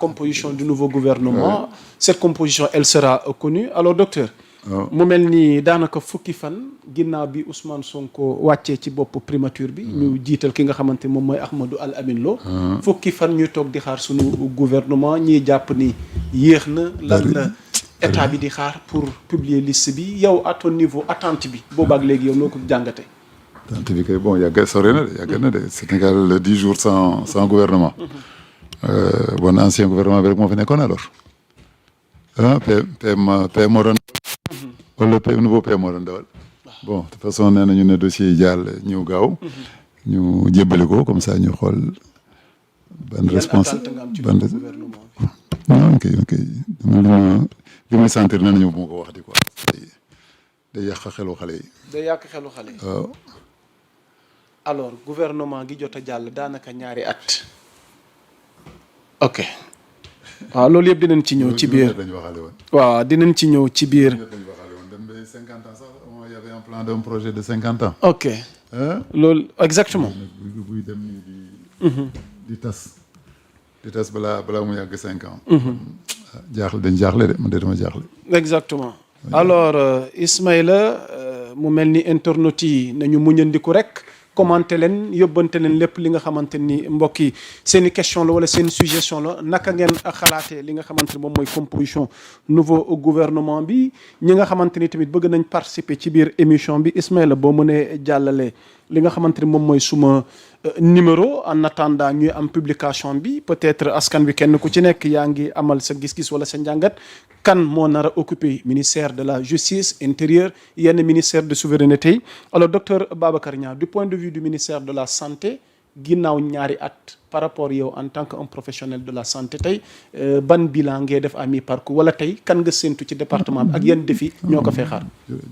composition du nouveau gouvernement. Cette composition elle sera connue alors docteur. mu mel ni daanaka fukki fan ginnaaw bi Ousmane Sonko wàccee ci bopp primature bi. ñu jiital ki nga xamante moom mooy Ahmadou Al Amin Lo. fukki fan ñuy toog di xaar sunu gouvernement ñiy jàpp ni yéex na. lan la état bi di xaar pour publier liste bi yow à ton niveau attente bi boobaak léegi yow noo ko jàngatee. attente bi kay bon sori na de yàgg na de Sénégal le 10 jours sans gouvernement. bon ancien gouvernement bi rek moo fi nekkoon alors. PM moo doon. wala nouveau PM moo doon dawal. bon de toute façon nee nañu ne dossier yi jàll ñëw gaaw. ñu jébbale ko comme ça ñu xool. ban responsable ban non kay li may sentir nee nañu bu ma ko wax di quoi. day yàq xelu xale yi. day yàq xelu xale yi. waaw. alors gouvernement gi jot a jàll daanaka ñaari at. ok. waaw loolu yëpp dinañ ci ñëw ci biir waaw dinañ ci ñëw ci biir. dem ba 50 ans sax il y avait un plan d'un projet de 50 ans. ok. loolu exactement. buy dem nii di tas balaa mu yàgg 5 ans. jaaxle dañ jaaxle de man de dama jaaxle. exactement. alors Ismaïla mu mel ni internautes yi nañu muñandiku rek. commenté leen yóbbante leen lépp li nga xamante ni mbokk yi seen i question la wala seen suggestion la naka ngeen xalaatee li nga xamante ni moom mooy composition nouveau gouvernement bi ñi nga xamante ni tamit bëgg nañ participer ci biir émission bi Ismaïla boo mënee jàllale li nga xamante ni moom mooy suma numéro en attendant ñuy am publication bi peut-être askan bi kenn ku ci nekk yaa ngi amal sa gis-gis wala sa njàngat kan moo nar a occupé ministère de la justice intérieur yenn ministère de souveraineté yi alors docteur Babacar Niang du point de vue du ministère de la santé ginnaaw ñaari at par rapport yow en tant que un professionnel de la santé tey ban bilan ngay def à mi-parcours wala tey kan nga séntu ci département bi ak yenn défi ñoo ko fay xaar.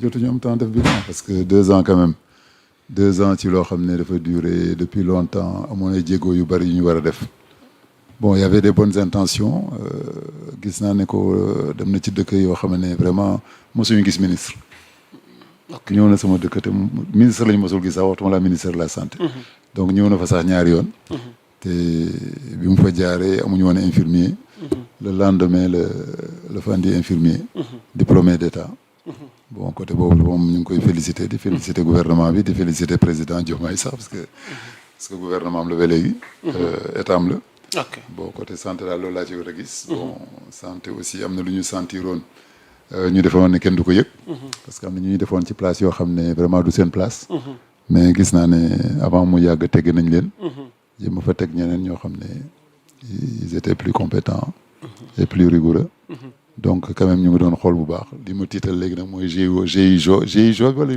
jotuñu am temps def bilan parce que 2 ans quand même 2 ans ci loo xam ne dafa durer depuis longtemps amoon ay jéego yu bari yu ñu war a def. bon il y avait des bonnes intentions gis naa ne ko dem na ci dëkk yoo xam ne vraiment mosuñu gis ministre. ñëw na sama dëkk te ministre lañu mosul gis sax waxtuma la ministère de la santé. donc ñëw na fa sax ñaari yoon. te bi mu fa jaaree amuñu woon infirmier. le lendemain la fa andi infirmier. diplômé d'état. bon côté boobu moom ñu ngi koy féliciter di féliciter gouvernement bi di féliciter président Diomaye sax parce que gouvernement am la ba léegi. état am la. ok bon côté santé daal loolu laa ci war a gis. bon santé aussi am na lu ñu sentiroon ñu defoon ne kenn du ko yëg. parce que am na ñu defoon ci place yoo xam ne vraiment du seen place. mais gis naa ne avant mu yàgg tegg nañ leen. jéem a fa teg ñeneen ñoo xam ne ils étaient plus compétents. et plus rigoureux. donc quand même ñu ngi doon xool bu baax li ma tiital léegi nag mooy GIGO wala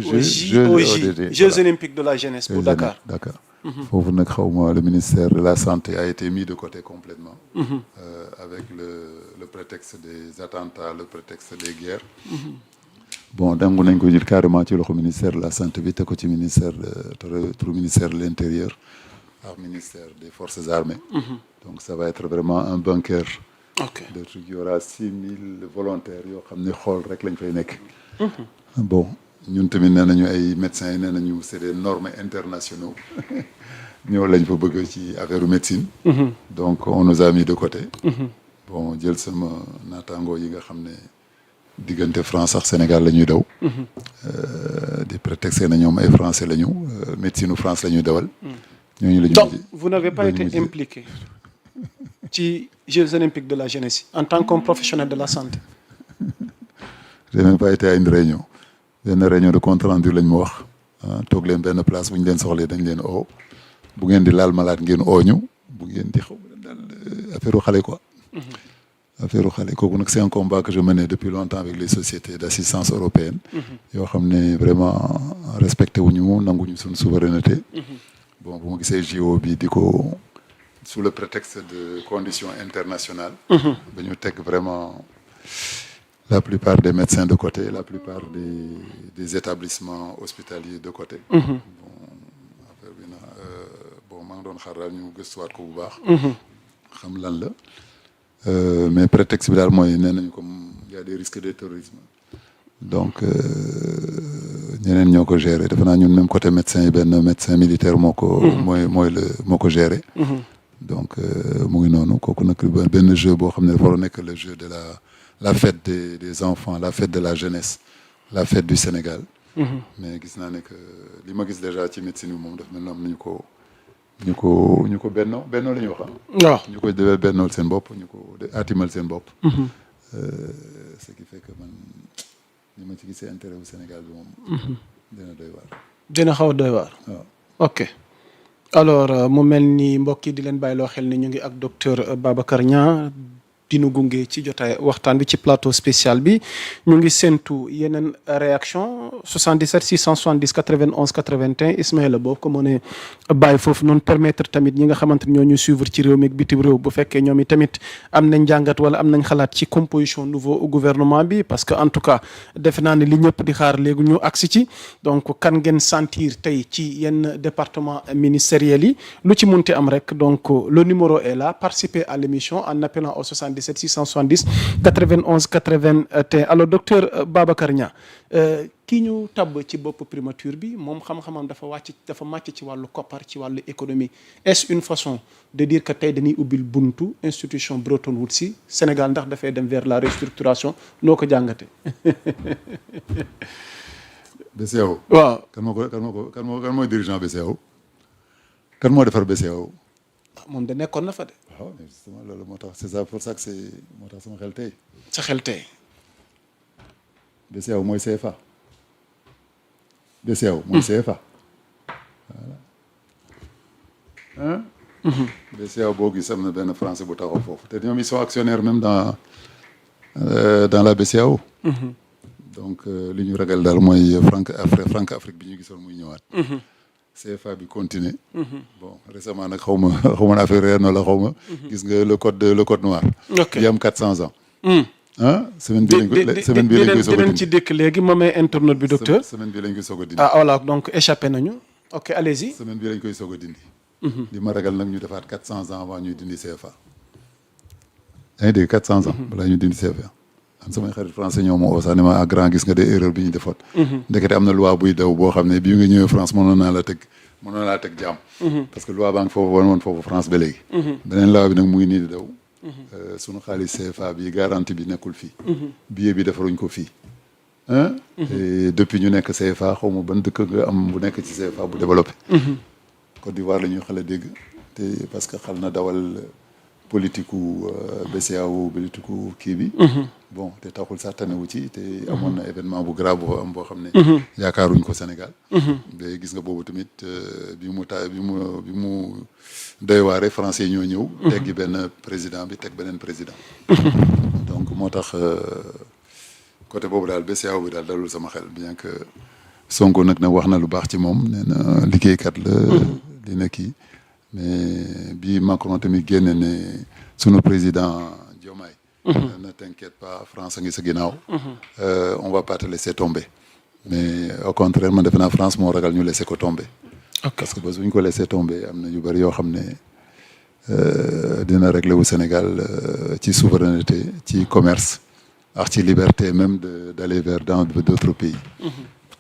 Jeux olympiques de la jeunesse pour Dakar. Dakar. foofu nag xaw ma le ministère de la santé a été mis de côté complètement. avec le prétexte des attentats le prétexte des guerres. bon dangu nañ ko jël carrément ci loxo ministère de la santé bi te ko ci ministère de l'intérieur ak ministère des forces armées. donc ça va être vraiment un bunker. ok de trucs il y aura 6000 volontaires yoo xam ne xool rek lañ fay nekk. bon ñun tamit nee nañu ay médecins yi nee nañu c'est des normes internationaux ñoo lañ fa bëgg ci affaire médecine. donc on nous a mis de côté. bon jël sama naataangoo yi nga xam ne diggante France ak Sénégal la ñuy daw. di prétexte na ñoom ay français la ñu médecine France la ñuy dawal. ñooñu la ñu donc vous n'avez pas été impliqué ci Jeux olympiques de la jeunesse en tant que professionnel de la santé. j'ai même pas été à une réunion de compte rendu lañ ma wax toog leen benn place bu ñu leen soxlee dañ leen oo bu ngeen di laal malade ngeen ooñu bu ngeen di xaw daal affaire xale quoi. affaire xale kooku nag c'est un combat que je menais depuis longtemps avec les sociétés d'assistance européenne. yoo xam ne vraiment respecté wuñu nanguñu suñu souveraineté. bon bu ma gisee JO bi di ko sous le prétexte de conditions internationales. ba ñu teg vraiment la plupart des médecins de côté la plupart des établissements hospitaliers de côté. bon affaire bi na bon maa ngi doon xaar daal ñu gëstuwaat ko bu baax. xam lan la mais prétexte bi daal mooy nee nañu comme il y a des risques de terrorisme. donc ñeneen ñoo ko géré defe naa ñun même côté médecin yi benn médecin militaire moo ko. moo ko géré. donc mu ngi noonu kooku nag benn jeu boo xam ne dafa war a nekk le jeu de la fête des enfants la fête de la jeunesse la fête du Sénégal. mais gis naa ne que li ma gis déjà ci médecine bi moom daf mel ni am nañu ko bennoo la ñuy wax waaw ñu ko defee bennool seen bopp ñu ko atimal seen bopp. Ce qui fait que man li ma ci gisee intérêt bu Sénégal bi moom. dina doy waar. dina xaw a doy waar. waaw ok alors mu mel ni mbokk yi di leen bàyyiloo xel ni ñu ngi ak docteur Babacar Niang dinu gunge ci jotaay waxtaan bi ci plateau spécial bi ñu ngi séntu yeneen réaction 77 670 91 81 Ismaïla boobu ko mënee bàyyi foofu noonu permettre tamit ñi nga xamante ni ñoo ñu suivre ci réew mi ak bitim réew bu fekkee ñoom i tamit am nañ jàngat wala am nañ xalaat ci composition nouveau gouvernement bi parce que en tout cas defe naa ne li ñëpp di xaar léegi ñu agsi ci donc kan ngeen sentir tey ci yenn département ministériels yi lu ci munti am rek donc le numéro est là participer à l'émission en appelant au 77 670 91 81 alors docteur Babacar Niang kii ñu tabb ci bopp primature bi moom xam-xamam dafa màcc ci wàllu koppar ci wàllu économie est-ce une façon de dire que tey dañuy ubbil buntu institution Bretton Woods si Sénégal ndax dafay dem vers la restructuration noo ko jàngate BCEAO. waaw kan mooy dirigeant BCEAO kan moo defar BCEAO. moom da nekkoon na fa de. waaw mais justement loolu moo tax c'est ça pour ça que c'est moo tax sama xel tey. sa xel tey. BCEAO mooy CFA. BCEAO mooy CFA. voilà. BCEAO boo gis am na benn français bu taxaw foofu te ñoom ils sont actionnaires même dans la BCEAO. donc li ñu ragal daal mooy franc Afrique bi ñu gisoon muy ñëwaat. CFA bi continuer. bon récemment nag xaw ma affaire reer na la xaw ma. gis nga le code noir. ok bi am 400 ans. semaine bii lañ koy soog a dindi ci dëkk léegi ma may internet bi docteur. semaine bii lañ koy soog a dindi. ah voilà donc échappé nañu. ok allez-y. semaine bii lañ koy soog a dindi. li ma ragal nag ñu defaat 400 ans avant ñuy dindi CFA. yaa ngi dégg 400 ans. balaa ñuy dindi CFA. am samay xarit français ñoo ma oo sax ne ma grand gis nga des erreurs bi ñu defoon. ndekete am na loi buy daw boo xam ne bii nga ñëwee France mënoon naa laa teg jàmm. parce que loi baa ngi foofu woon foofu France ba léegi. beneen loi bi nag mu ngi nii di daw. sunu xaalis CFA bi garantie bi nekkul fii. billet bi defaruñ ko fii. et depuis ñu nekk CFA xaw ma ban dëkk nga am bu nekk ci CFA bu développé. Côte d'Ivoire la ñuy xale dégg te parce que xal na dawal politique BCEAO politique kii bi. bon te taxul sax tanewu ci te amoon na événement bu grave bu am boo xam ne. yaakaaruñ ko Sénégal. ba gis nga boobu tamit bi mu doy waare français ñoo ñëw. teggi benn président bi teg beneen président. donc moo tax côté boobu daal BCEAO bi daal dalul sama xel bien que Sonko nag wax na lu baax ci moom nee na liggéeykat la. dina kii mais bi Macron tamit génne ne sunu président Diomaye. ne t'inquiète pas France a ngi sa ginnaaw. on va pas te laisser tomber. mais au contraire man defe naa France moo ragal ñu laisser ko tomber. parce que bés bu ñu ko laisser tomber am na yu bëri yoo xam ne dina régler wu Sénégal ci souveraineté ci commerce ak ci liberté même d'aller vers dans d'autres pays.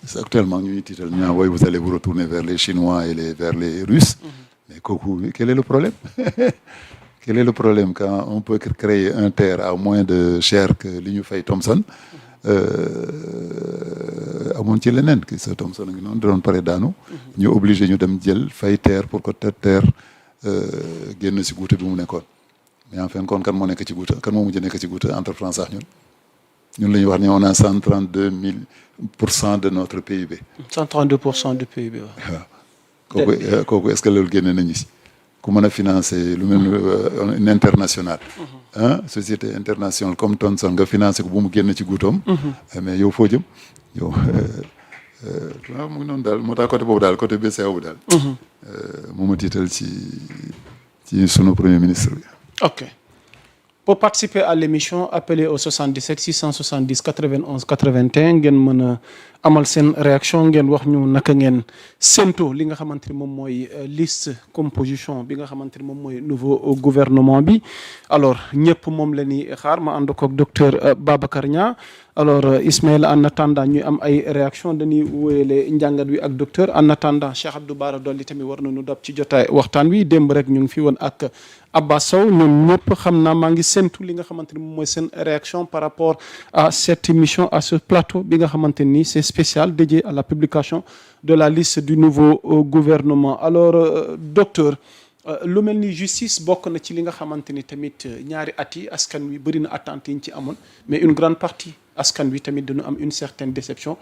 c'est actuellement ñu ngi tiital ñu naan oui vous allez vous retourner vers les Chinois et vers les Russes. mais kooku quel est le problème. Quel est le problème quand on peut créer un terre à moins de cher que li ñu fay Thomson amoon ci leneen ki sa Thomson a ngi noonu doon pare daanu ñu obligé ñu dem jël fay terre pour que terre génn si guute bi mu nekkoon mais en fin kon kan moo nekk ci guute kan moo mujj nekk ci guute entre France ak ñun la ñuy wax ne on a 132% de notre PIB. 132% du PIB waaw. kooku est-ce que loolu génne nañu si. ku mën a financer lu mel ni une internationale. Société internationale comme Thomson nga financer ko bu mu génn ci guutoom. mais yow foo jëm yow mu ngi noonu daal moo tax côté boobu daal côté BCEAO daal. moo ma tiital ci sunu premier ministre bi. ok Pour participer à l'émission, appelez au 77 670 91 81 ngeen mën a amal seen réaction ngeen wax ñu naka ngeen séntu li nga xamante ni moom mooy liste composition bi nga xamante ni moom mooy nouveau gouvernement bi. Alors ñëpp moom la ñuy xaar ma ànd koog docteur Babacar Niang. Alors Ismaïla en attendant ñuy am ay réaction dañuy wéyale njàngat wi ak docteur en attendant Cheikh Abdou Bara Dolly tamit war nañu dab ci jotaay waxtaan wi démb rek ñu ngi fi woon ak Abbas Sow ñoom ñëpp xam naa maa ngi séntu li nga xamante ni moom mooy seen réaction par rapport à cette émission à ce plateau bi nga xamante ni c'est spécial dédié à la publication de la liste du nouveau gouvernement. Alors docteur lu mel ni justice bokk na ci li nga xamante ni tamit ñaari at yi askan wi bëri na attentes yi ñu ci amoon mais une grande partie askan wi tamit dañu am une certaine déception